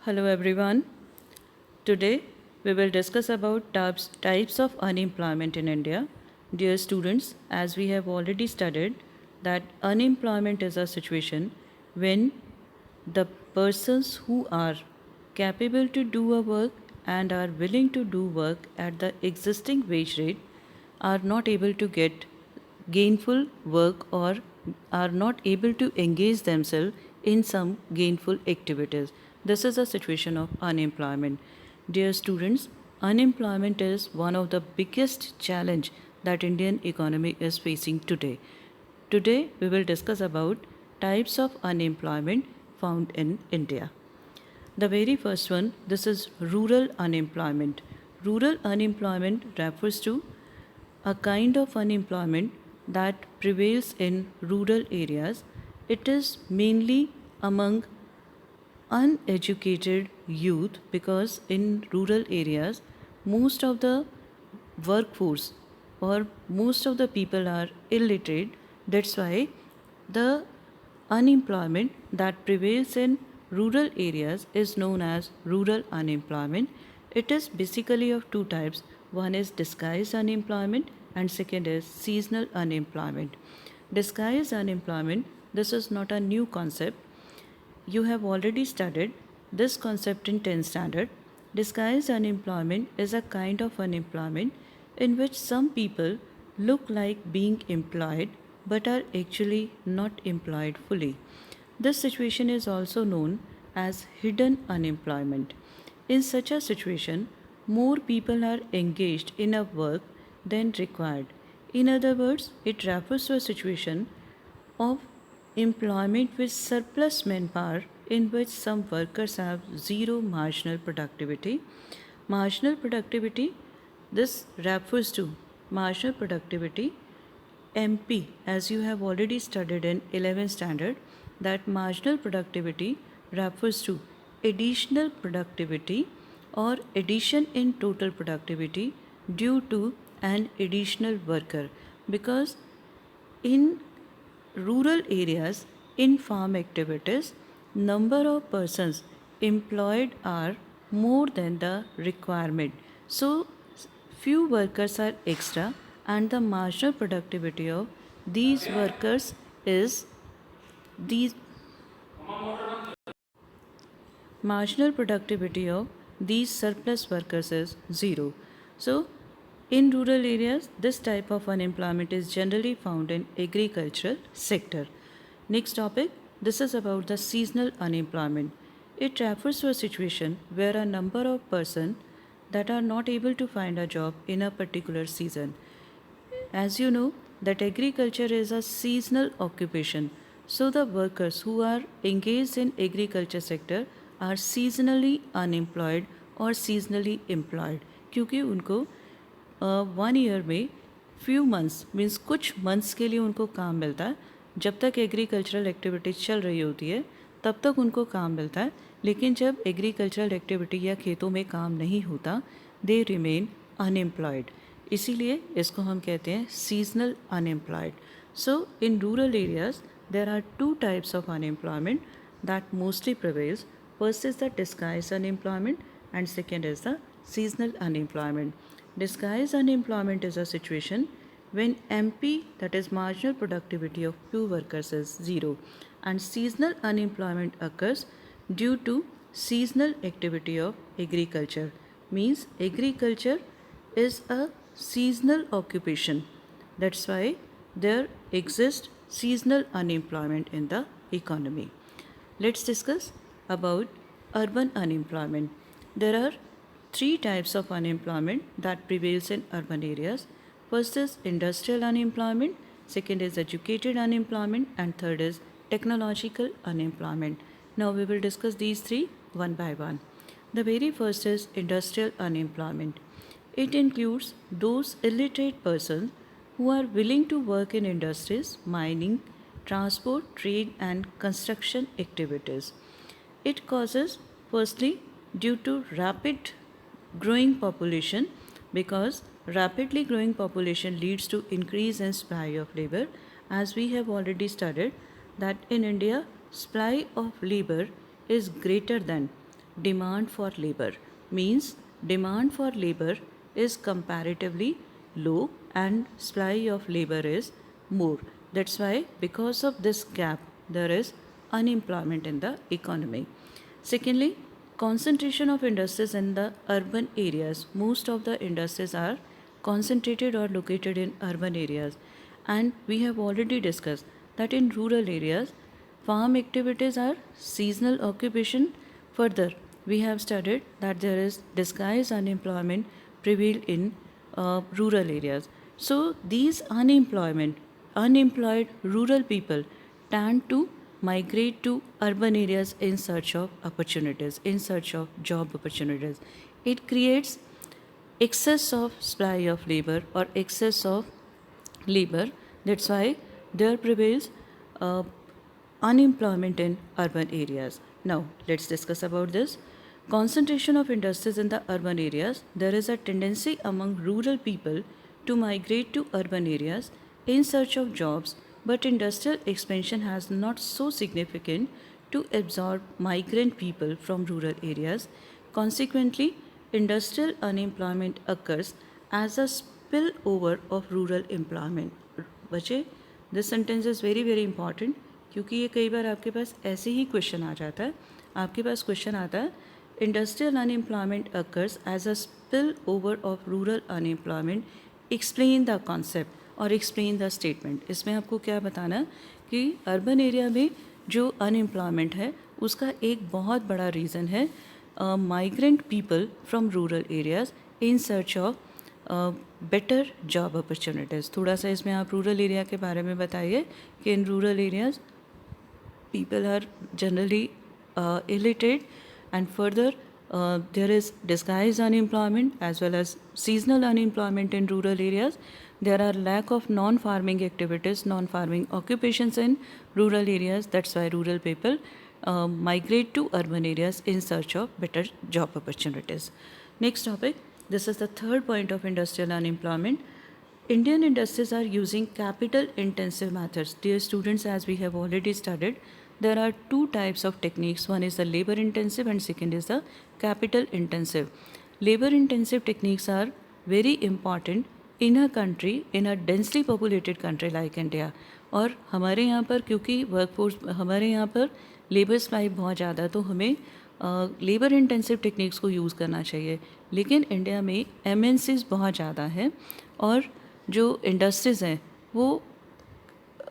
Hello everyone. Today we will discuss about types of unemployment in India. Dear students, as we have already studied that unemployment is a situation when the persons who are capable to do a work and are willing to do work at the existing wage rate are not able to get gainful work or are not able to engage themselves in some gainful activities. This is a situation of unemployment. Dear students, unemployment is one of the biggest challenge that Indian economy is facing today. Today we will discuss about types of unemployment found in India. The very first one, this is rural unemployment. Rural unemployment refers to a kind of unemployment that prevails in rural areas. It is mainly among uneducated youth because in rural areas most of the workforce or most of the people are illiterate. That's why the unemployment that prevails in rural areas is known as rural unemployment. It is basically of two types. One is disguised unemployment and second is seasonal unemployment. Disguised unemployment, this is not a new concept. You have already studied this concept in 10th standard. Disguised unemployment is a kind of unemployment in which some people look like being employed but are actually not employed fully. This situation is also known as hidden unemployment. In such a situation, more people are engaged in a work than required. In other words, it refers to a situation of employment with surplus manpower in which some workers have zero marginal productivity. Marginal productivity, this refers to marginal productivity MP, as you have already studied in 11th standard, that marginal productivity refers to additional productivity or addition in total productivity due to an additional worker, because in rural areas, in farm activities, number of persons employed are more than the requirement. So few workers are extra and the marginal productivity of these workers is these marginal productivity of these surplus workers is zero. So, in rural areas, this type of unemployment is generally found in agricultural sector. Next topic, this is about the seasonal unemployment. It refers to a situation where a number of persons that are not able to find a job in a particular season. As you know, that agriculture is a seasonal occupation. So the workers who are engaged in agriculture sector are seasonally unemployed or seasonally employed, क्योंकि उनको 1 year में few months means कुछ months के लिए उनको काम मिलता है. जब तक एग्रीकल्चरल एक्टिविटीज चल रही होती है तब तक उनको काम मिलता है, लेकिन जब एग्रीकल्चरल एक्टिविटी या खेतों में काम नहीं होता दे रिमेन अनएम्प्लॉयड. इसीलिए इसको हम कहते हैं seasonal unemployed. So in rural areas there are two types of unemployment that mostly prevails. First is the disguise unemployment and second is the seasonal unemployment. Disguised unemployment is a situation when MP, that is marginal productivity of few workers, is zero, and seasonal unemployment occurs due to seasonal activity of agriculture. Means agriculture is a seasonal occupation. That's why there exists seasonal unemployment in the economy. Let's discuss about urban unemployment. There are three types of unemployment that prevails in urban areas. First is industrial unemployment, second is educated unemployment, and third is technological unemployment. Now we will discuss these three one by one. The very first is industrial unemployment. It includes those illiterate persons who are willing to work in industries, mining, transport, trade, and construction activities. It causes, firstly, due to rapid growing population, because rapidly growing population leads to increase in supply of labor. As we have already studied that in India, supply of labor is greater than demand for labor. Means demand for labor is comparatively low and supply of labor is more. That's why because of this gap there is unemployment in the economy. Secondly, concentration of industries in the urban areas. Most of the industries are concentrated or located in urban areas. And we have already discussed that in rural areas, farm activities are seasonal occupation. Further, we have studied that there is disguised unemployment prevail in rural areas. So these unemployed rural people tend to migrate to urban areas in search of opportunities, in search of job opportunities. It creates excess of supply of labor or excess of labor. That's why there prevails uh, unemployment in urban areas. Now, let's discuss about this. Concentration of industries in the urban areas. There is a tendency among rural people to migrate to urban areas in search of jobs, but industrial expansion has not so significant to absorb migrant people from rural areas. Consequently, industrial unemployment occurs as a spillover of rural employment. बच्चे, this sentence is very very important क्योंकि ये कई बार आपके पास ऐसे ही question आ जाता है. आपके पास question आता है industrial unemployment occurs as a spill over of rural unemployment. Explain the concept और एक्सप्लेन द स्टेटमेंट. इसमें आपको क्या बताना कि अर्बन एरिया में जो अनएम्प्लॉयमेंट है उसका एक बहुत बड़ा रीज़न है migrant people from rural areas in search of better job opportunities. थोड़ा सा इसमें आप रूरल एरिया के बारे में बताइए कि इन rural areas people are generally illiterate, and further there is disguised unemployment as well as seasonal unemployment in rural areas. There are lack of non-farming activities, non-farming occupations in rural areas. That's why rural people migrate to urban areas in search of better job opportunities. Next topic. This is the third point of industrial unemployment. Indian industries are using capital intensive methods. Dear students, as we have already studied, there are two types of techniques. One is the labor intensive and second is the capital intensive. Labor intensive techniques are very important in a country, in a densely populated country like India. और हमारे यहाँ पर क्योंकि workforce हमारे यहाँ पर labour supply बहुत ज़्यादा, तो हमें लेबर इंटेंसिव टेक्निक्स को यूज़ करना चाहिए. लेकिन इंडिया में MNCs बहुत ज़्यादा हैं और जो इंडस्ट्रीज़ हैं वो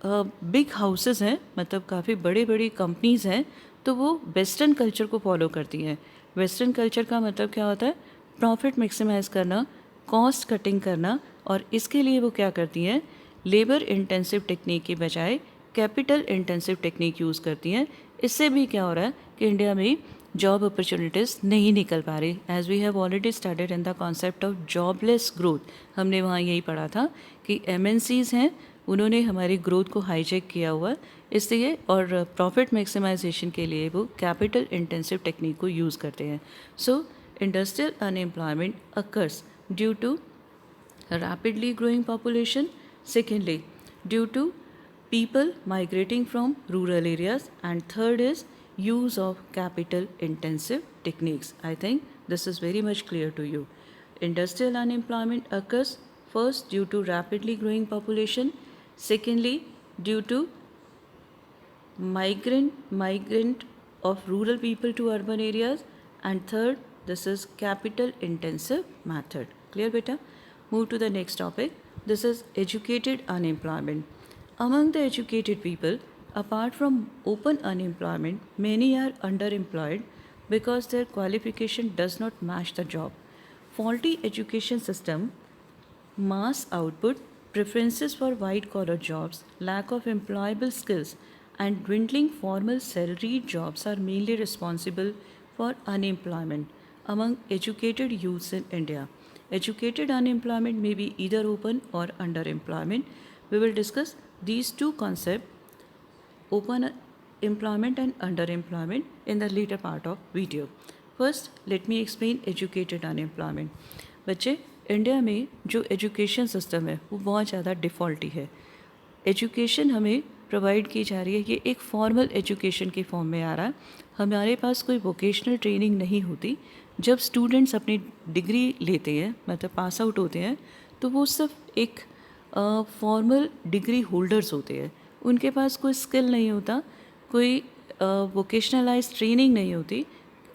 बिग हाउसेस हैं, मतलब काफ़ी बड़ी बड़ी कंपनीज़ हैं, तो वो वेस्टर्न कल्चर को फॉलो करती हैं. वेस्टर्न कल्चर का मतलब क्या होता है? प्रॉफिट मैक्सिमाइज़ करना, कॉस्ट कटिंग करना. और इसके लिए वो क्या करती हैं? लेबर इंटेंसिव टेक्निक की बजाय कैपिटल इंटेंसिव टेक्निक यूज़ करती हैं. इससे भी क्या हो रहा है कि इंडिया में जॉब अपॉर्चुनिटीज़ नहीं निकल पा रही. As we have already started in the concept of jobless growth. हमने वहाँ यही पढ़ा था कि MNCs हैं, उन्होंने हमारी ग्रोथ को हाईजैक किया हुआ, इसलिए और प्रॉफिट मैक्सिमाइजेशन के लिए वो कैपिटल इंटेंसिव टेक्निक को यूज़ करते हैं. So industrial unemployment occurs due to rapidly growing population. Secondly, due to people migrating from rural areas. And third is use of capital intensive techniques. I think this is very much clear to you. Industrial unemployment occurs first due to rapidly growing population. Secondly, due to migrant of rural people to urban areas. And third, this is capital intensive method. Clear beta? Move to the next topic. This is educated unemployment. Among the educated people, apart from open unemployment, many are underemployed because their qualification does not match the job. Faulty education system, mass output, preferences for white collar jobs, lack of employable skills, and dwindling formal salaried jobs are mainly responsible for unemployment among educated youths in India. Educated unemployment may be either open or underemployment. We will discuss these two concepts, open employment and underemployment, in the later part of video. First, let me explain educated unemployment. बच्चे, India में जो education system है वो बहुत ज़्यादा डिफ़ॉल्टी है. Education हमें provide की जा रही है, ये एक फॉर्मल एजुकेशन के फॉर्म में आ रहा है, हमारे पास कोई वोकेशनल ट्रेनिंग नहीं होती। जब स्टूडेंट्स अपनी डिग्री लेते हैं, मतलब पास आउट होते हैं, तो वो सिर्फ एक फॉर्मल डिग्री होल्डर्स होते हैं। उनके पास कोई स्किल नहीं होता, कोई वोकेशनलाइज ट्रेनिंग नहीं होती,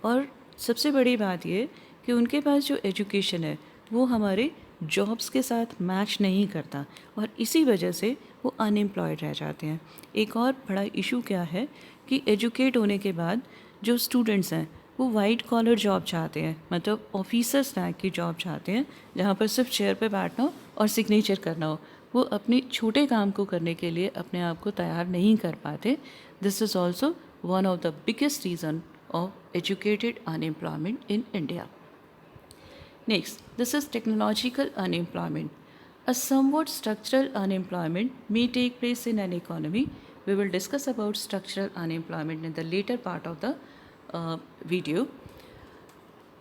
और सबसे बड़ी बात ये कि उनके पास जो एजुकेशन है वो हमारे जॉब्स के साथ मैच नहीं करता, और इसी वजह से वो अनएम्प्लॉयड रह जाते हैं। एक और बड़ा इशू क्या है कि एजुकेट होने के बाद जो स्टूडेंट्स हैं वो वाइट कॉलर जॉब चाहते हैं, मतलब ऑफिसर्स टाइप की जॉब चाहते हैं, जहाँ पर सिर्फ चेयर पे बैठना हो और सिग्नेचर करना हो। वो अपने छोटे काम को करने के लिए अपने आप को तैयार नहीं कर पाते। This is also one of the biggest reason of educated unemployment in India. Next, this is technological unemployment. A somewhat structural unemployment may take place in an economy. We will discuss about structural unemployment in the later part of the video.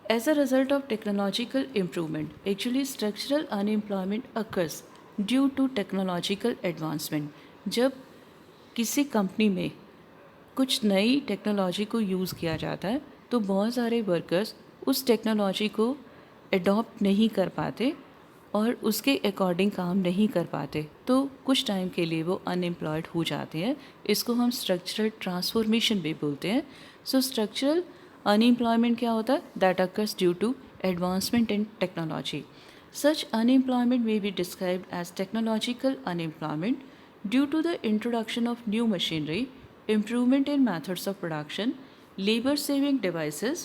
As a result of technological improvement, actually structural unemployment occurs due to technological advancement. जब किसी company में कुछ नई technology को use किया जाता है तो बहुत सारे वर्कर्स उस टेक्नोलॉजी को अडॉप्ट नहीं कर पाते और उसके अकॉर्डिंग काम नहीं कर पाते, तो कुछ टाइम के लिए वो अनएम्प्लॉयड हो जाते हैं। इसको हम स्ट्रक्चरल ट्रांसफॉर्मेशन भी बोलते हैं। सो स्ट्रक्चरल अनएम्प्लॉयमेंट क्या होता है? That occurs due to advancement in technology. Such unemployment may be described as technological unemployment due to the introduction of new machinery, improvement in methods of production, labor-saving devices,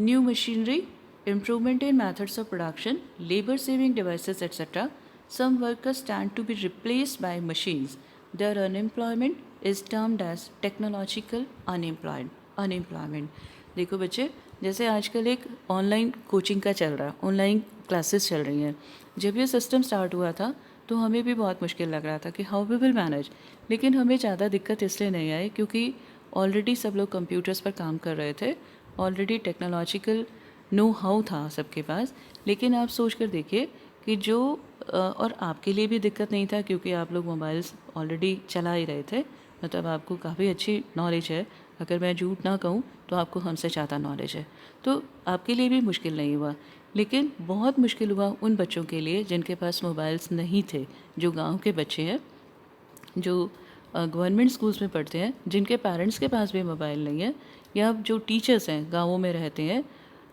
new machinery, improvement in methods of production, labor-saving devices, etc. Some workers stand to be replaced by machines. Their unemployment is termed as technological unemployment. देखो बच्चे, जैसे आजकल एक online coaching का चल रहा है, online classes चल रही हैं। जब ये सिस्टम स्टार्ट हुआ था तो हमें भी बहुत मुश्किल लग रहा था कि हाउ वी विल मैनेज, लेकिन हमें ज़्यादा दिक्कत इसलिए नहीं आई क्योंकि ऑलरेडी सब लोग कंप्यूटर्स पर काम कर रहे थे, ऑलरेडी टेक्नोलॉजिकल नो हाउ था सबके पास। लेकिन आप सोच कर देखिए कि जो और आपके लिए भी दिक्कत नहीं था क्योंकि आप लोग मोबाइल्स ऑलरेडी चला ही रहे थे, मतलब आपको काफ़ी अच्छी नॉलेज है। अगर मैं झूठ ना कहूँ तो आपको हमसे ज़्यादा नॉलेज है, तो आपके लिए भी मुश्किल नहीं हुआ। लेकिन बहुत मुश्किल हुआ उन बच्चों के लिए जिनके पास मोबाइल्स नहीं थे, जो गांव के बच्चे हैं, जो गवर्नमेंट स्कूल्स में पढ़ते हैं, जिनके पेरेंट्स के पास भी मोबाइल नहीं है, या जो टीचर्स हैं गाँवों में रहते हैं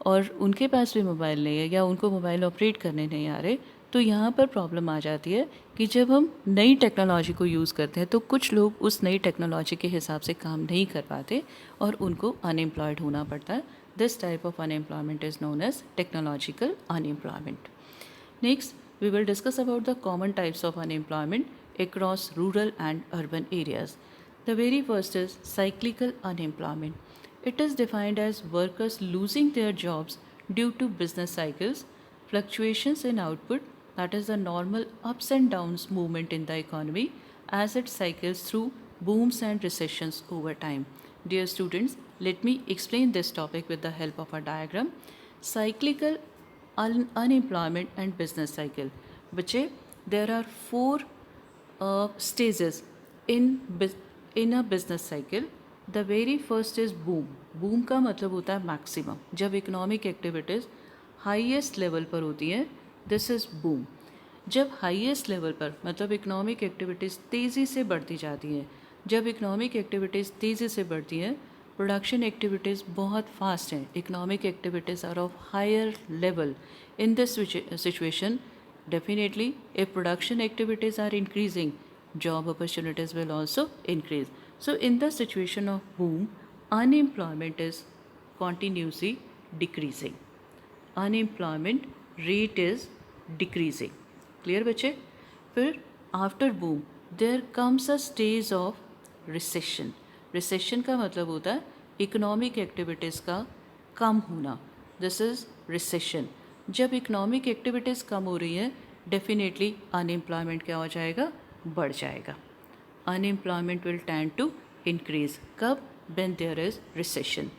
और उनके पास भी मोबाइल नहीं है या उनको मोबाइल ऑपरेट करने नहीं आ रहे। तो यहाँ पर प्रॉब्लम आ जाती है कि जब हम नई टेक्नोलॉजी को यूज़ करते हैं तो कुछ लोग उस नई टेक्नोलॉजी के हिसाब से काम नहीं कर पाते और उनको अनएम्प्लॉयड होना पड़ता है। This type of unemployment is known as technological unemployment. Next, we will discuss about the common types of unemployment across rural and urban areas. The very first is cyclical unemployment. It is defined as workers losing their jobs due to business cycles, fluctuations in output, that is the normal ups and downs movement in the economy as it cycles through booms and recessions over time. Dear students, let me explain this topic with the help of a diagram. Cyclical unemployment and business cycle. बच्चे, there are four stages in a business cycle. The very first is boom. Boom का मतलब होता है maximum. जब economic activities highest level पर होती हैं, this is boom. जब highest level पर मतलब economic activities तेज़ी से बढ़ती जाती हैं, जब economic activities तेज़ी से बढ़ती हैं, प्रोडक्शन एक्टिविटीज़ बहुत फास्ट हैं, economic activities are of higher level. In this situation definitely if production activities are increasing, job opportunities will also increase. So in the situation of boom, unemployment is continuously decreasing. Unemployment rate is decreasing. Clear बच्चे? फिर after boom there comes a stage of recession. Recession का मतलब होता है economic activities का कम होना. This is recession. जब इकोनॉमिक एक्टिविटीज़ कम हो रही हैं, डेफिनेटली अनएम्प्लॉयमेंट क्या हो जाएगा? बढ़ जाएगा. Unemployment will tend to increase. कब? When there is recession.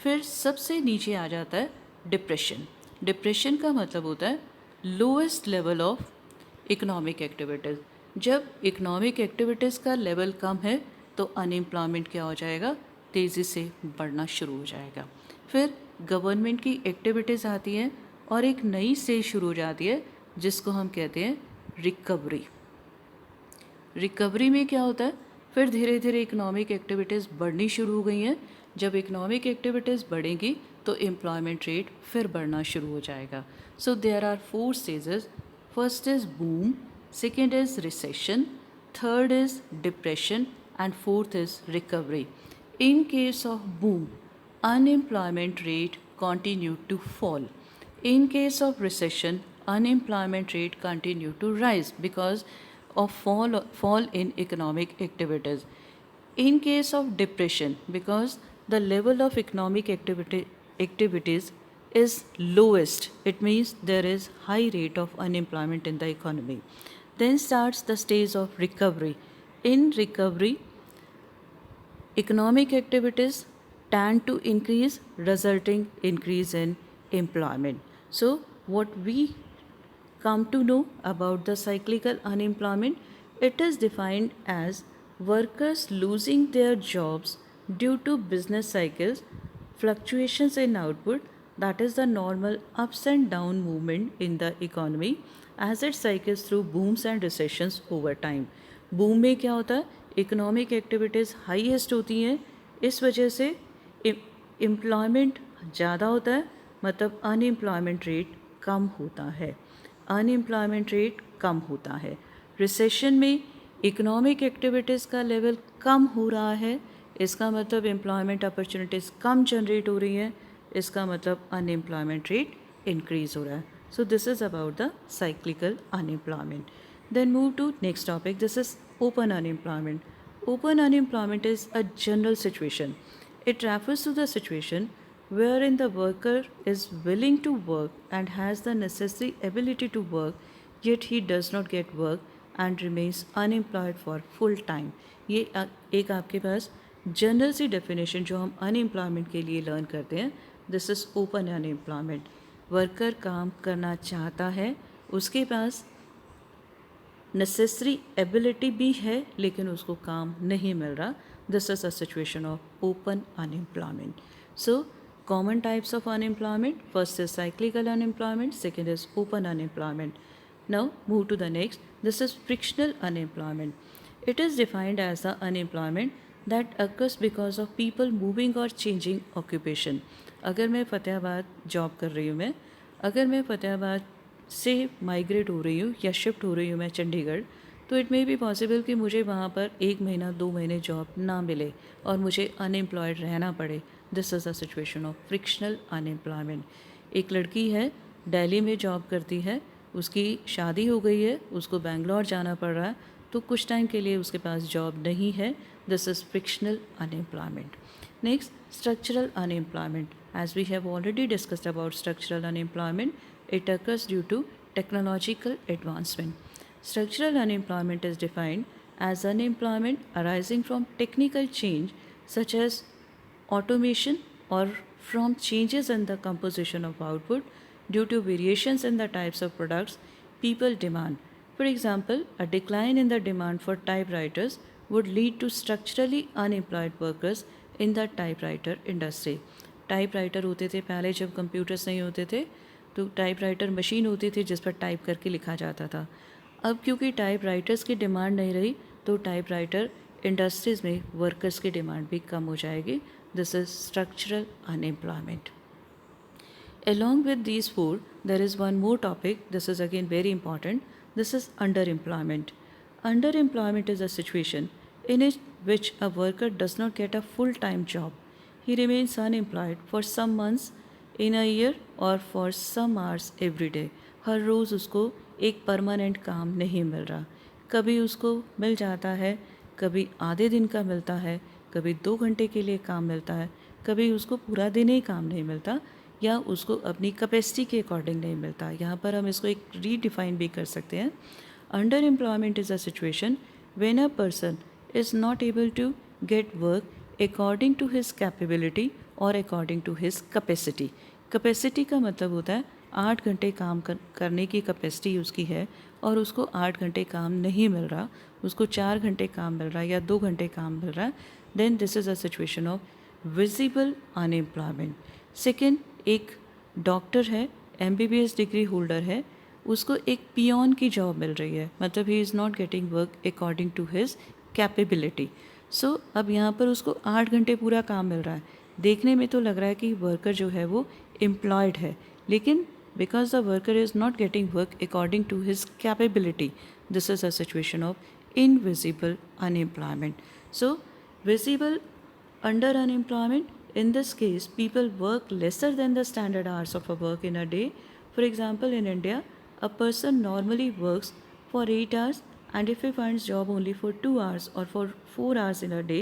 फिर सबसे नीचे आ जाता है डिप्रेशन. डिप्रेशन का मतलब होता है lowest level of economic activities. जब इकोनॉमिक एक्टिविटीज़ का लेवल कम है तो अनएम्प्लॉयमेंट क्या हो जाएगा? तेज़ी से बढ़ना शुरू हो जाएगा। फिर गवर्नमेंट की एक्टिविटीज़ आती हैं और एक नई स्टेज शुरू हो जाती है जिसको हम कहते हैं रिकवरी। रिकवरी में क्या होता है, फिर धीरे धीरे इकोनॉमिक एक्टिविटीज़ बढ़नी शुरू हो गई हैं। जब इकोनॉमिक एक्टिविटीज़ बढ़ेंगी तो एम्प्लॉयमेंट रेट फिर बढ़ना शुरू हो जाएगा। So there are 4 stages. First is boom, second is recession, third is depression and fourth is recovery. In case of boom, unemployment rate continue to fall. In case of recession, unemployment rate continue to rise because of fall in economic activities. In case of depression, because the level of economic activities is lowest, it means there is high rate of unemployment in the economy. Then starts the stage of recovery. In recovery, economic activities tend to increase, resulting increase in employment. So what we come to know about the cyclical unemployment, it is defined as workers losing their jobs due to business cycles, fluctuations in output, that is the normal ups and down movement in the economy as it cycles through booms and recessions over time. Boom में क्या होता है, economic activities highest होती हैं, इस वजह से employment ज़्यादा होता है, मतलब अनएम्प्लॉयमेंट रेट कम होता है। अनएम्प्लॉयमेंट रेट कम होता है। रिसेशन में इकोनॉमिक एक्टिविटीज़ का लेवल कम हो रहा है, इसका मतलब एम्प्लॉयमेंट अपॉर्चुनिटीज़ कम जनरेट हो रही हैं, इसका मतलब अनएम्प्लॉयमेंट रेट इंक्रीज़ हो रहा है। So this is about the cyclical unemployment. Then move to next topic. This is open unemployment. Open unemployment is a general situation. It refers to the situation wherein the worker is willing to work and has the necessary ability to work, yet he does not get work and remains unemployed for full time. ये एक आपके पास general सी definition जो हम unemployment के लिए learn करते हैं, this is open unemployment. Worker काम करना चाहता है, उसके पास नेसेसरी एबिलिटी भी है लेकिन उसको काम नहीं मिल रहा. This is a situation of open unemployment. So common types of unemployment, first is cyclical unemployment, second is open unemployment. Now move to the next. This is frictional unemployment. It is defined as the unemployment that occurs because of people moving or changing occupation. अगर मैं Fatehabad job कर रही हूँ, अगर मैं फ़तेहाबाद से migrate हो रही हूँ या शिफ्ट हो रही हूँ मैं चंडीगढ़, तो इट मे बी पॉसिबल कि मुझे वहाँ पर 1 महीना 2 महीने जॉब ना मिले और मुझे अनएम्प्लॉयड रहना पड़े. This is a situation of frictional unemployment. एक लड़की है, दिल्ली में जॉब करती है, उसकी शादी हो गई है, उसको बेंगलोर जाना पड़ रहा है, तो कुछ टाइम के लिए उसके पास जॉब नहीं है. This is frictional unemployment. Next, structural unemployment. As we have already discussed about structural unemployment, it occurs due to technological advancement. Structural unemployment is defined as unemployment arising from technical change such as automation or from changes in the composition of output due to variations in the types of products people demand. For example, a decline in the demand for typewriters would lead to structurally unemployed workers in the typewriter industry. Typewriter होते थे पहले, जब computers नहीं होते थे तो typewriter machine होती थी जिस पर टाइप करके लिखा जाता था. अब क्योंकि टाइपराइटर्स की डिमांड नहीं रही तो टाइपराइटर इंडस्ट्रीज़ में वर्कर्स की डिमांड भी कम हो जाएगी. This is structural unemployment. Along with these four, there is one more topic. This is again very important. This is underemployment. Underemployment is a situation in which a worker does not get a full-time job. He remains unemployed for some months in a year or for some hours every day. हर रोज़ उसको एक permanent काम नहीं मिल रहा. कभी उसको मिल जाता है, कभी आधे दिन का मिलता है, कभी 2 घंटे के लिए काम मिलता है, कभी उसको पूरा दिन ही काम नहीं मिलता या उसको अपनी कैपेसिटी के अकॉर्डिंग नहीं मिलता. यहाँ पर हम इसको एक रीडिफाइन भी कर सकते हैं. Underemployment is a situation when a person is not able to get work according to his capability और according to his capacity. Capacity का मतलब होता है 8 घंटे काम करने की कैपेसिटी उसकी है और उसको 8 घंटे काम नहीं मिल रहा, उसको 4 घंटे काम मिल रहा है या 2 घंटे काम मिल रहा है. Then this is a situation of visible unemployment. Second, एक डॉक्टर है, MBBS डिग्री होल्डर है, उसको एक पियोन की जॉब मिल रही है, मतलब he is not getting work according to his capability. So अब यहाँ पर उसको 8 घंटे पूरा काम मिल रहा है। देखने में तो लग रहा है कि वर्कर जो है वो एम्प्लॉयड है, लेकिन because the worker is not getting work according to his capability, this is a situation of invisible unemployment. So visible under unemployment, in this case, people work lesser than the standard hours of a work in a day. For example, in India, a person normally works for 8 hours, and if he finds job only for 2 hours or for 4 hours in a day,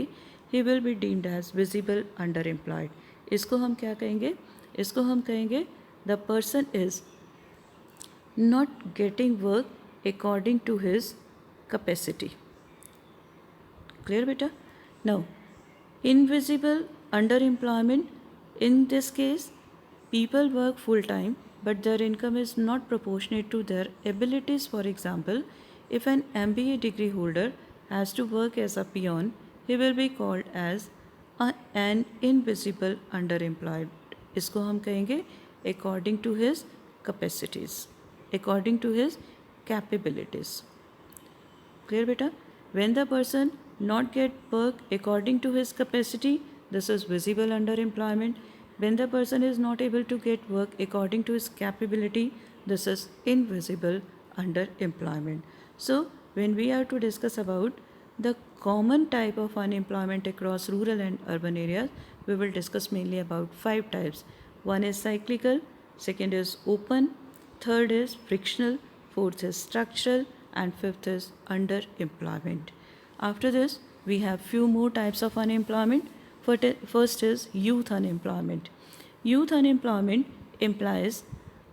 he will be deemed as visible underemployed. इसको हम क्या कहेंगे? इसको हम कहेंगे the person is not getting work according to his capacity. Clear, beta? Now, invisible underemployment, in this case, people work full time, but their income is not proportionate to their abilities. For example, if an MBA degree holder has to work as a peon, he will be called as an invisible underemployed. इसको हम कहेंगे according to his capacities, according to his capabilities. Clear, beta? When the person not get work according to his capacity, this is visible underemployment. When the person is not able to get work according to his capability, this is invisible underemployment. So when we are to discuss about the common type of unemployment across rural and urban areas, we will discuss mainly about 5 types. One is cyclical, second is open, third is frictional, fourth is structural, and fifth is underemployment. After this, we have few more types of unemployment. First is youth unemployment. Youth unemployment implies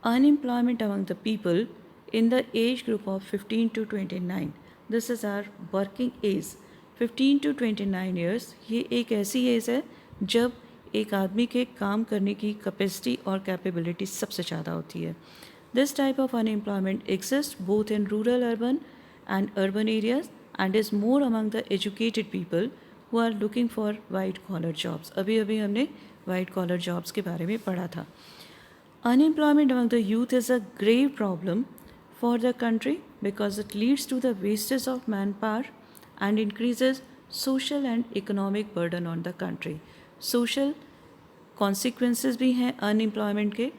unemployment among the people in the age group of 15 to 29. This is our working age. 15 to 29 years, ये एक ऐसी as है जब एक आदमी के काम करने की कैपेसिटी और कैपेबिलिटी सबसे ज़्यादा होती है. This type of unemployment exists both in rural and urban areas and is more among the educated people who are looking for white collar jobs. अभी अभी हमने white collar jobs के बारे में पढ़ा था. Unemployment among the youth is a grave problem for the country because it leads to the wastage of manpower and increases social and economic burden on the country. Social consequences भी हैं unemployment के,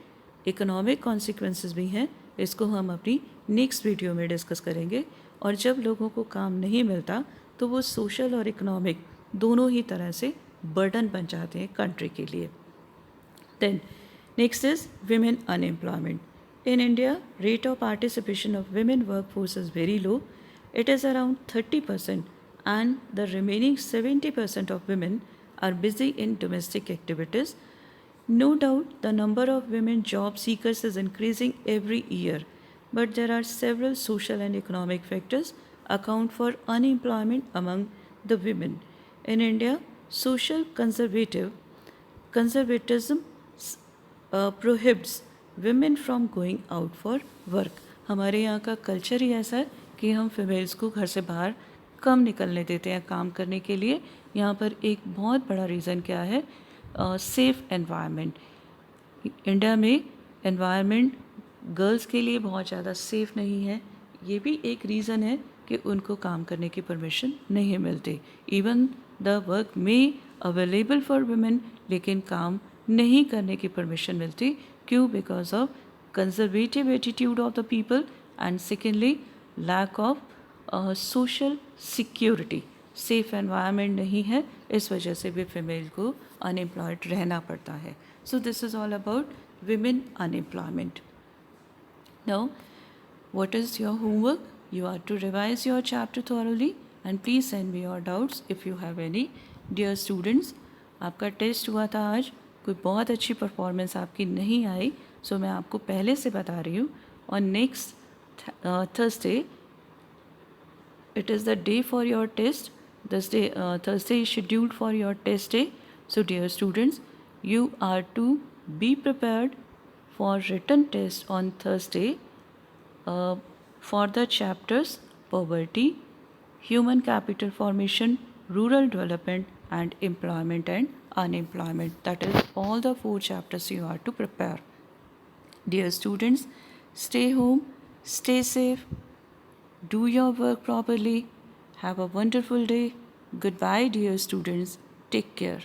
economic consequences भी हैं. इसको हम अपनी next video में discuss करेंगे. और जब लोगों को काम नहीं मिलता तो वो सोशल और इकोनॉमिक दोनों ही तरह से बर्डन बन जाते हैं कंट्री के लिए. Then next is women unemployment. In India rate of participation of women work force is very low. It is around 30% and the remaining 70% of women are busy in domestic activities. No doubt the number of women job seekers is increasing every year, but there are several social and economic factors account for unemployment among the women. In India, social conservatism prohibits women from going out for work. हमारे यहाँ का culture ही ऐसा है कि हम females को घर से बाहर कम निकलने देते हैं काम करने के लिए. यहाँ पर एक बहुत बड़ा रीज़न क्या है? Safe environment. इंडिया में एनवायरनमेंट गर्ल्स के लिए बहुत ज़्यादा सेफ़ नहीं है. ये भी एक रीज़न है कि उनको काम करने की परमिशन नहीं मिलती. इवन द वर्क में अवेलेबल फॉर वुमेन, लेकिन काम नहीं करने की परमिशन मिलती. क्यों? Because of conservative attitude of the people and secondly lack of social security. Safe environment नहीं है, इस वजह से भी फीमेल को अनएम्प्लॉयड रहना पड़ता है. So this is all about women unemployment. Now, what is your homework? You are to revise your chapter thoroughly and please send me your doubts if you have any. Dear students, आपका test हुआ था आज, कोई बहुत अच्छी performance आपकी नहीं आई, सो मैं आपको पहले से बता रही हूँ. और next Thursday it is the day for your test. This day Thursday is scheduled for your test day. So dear students, you are to be prepared for written test on Thursday for the chapters poverty, human capital formation, rural development and employment and unemployment. That is all the 4 chapters you are to prepare. Dear students, stay home, stay safe, do your work properly. Have a wonderful day. Goodbye, dear students. Take care.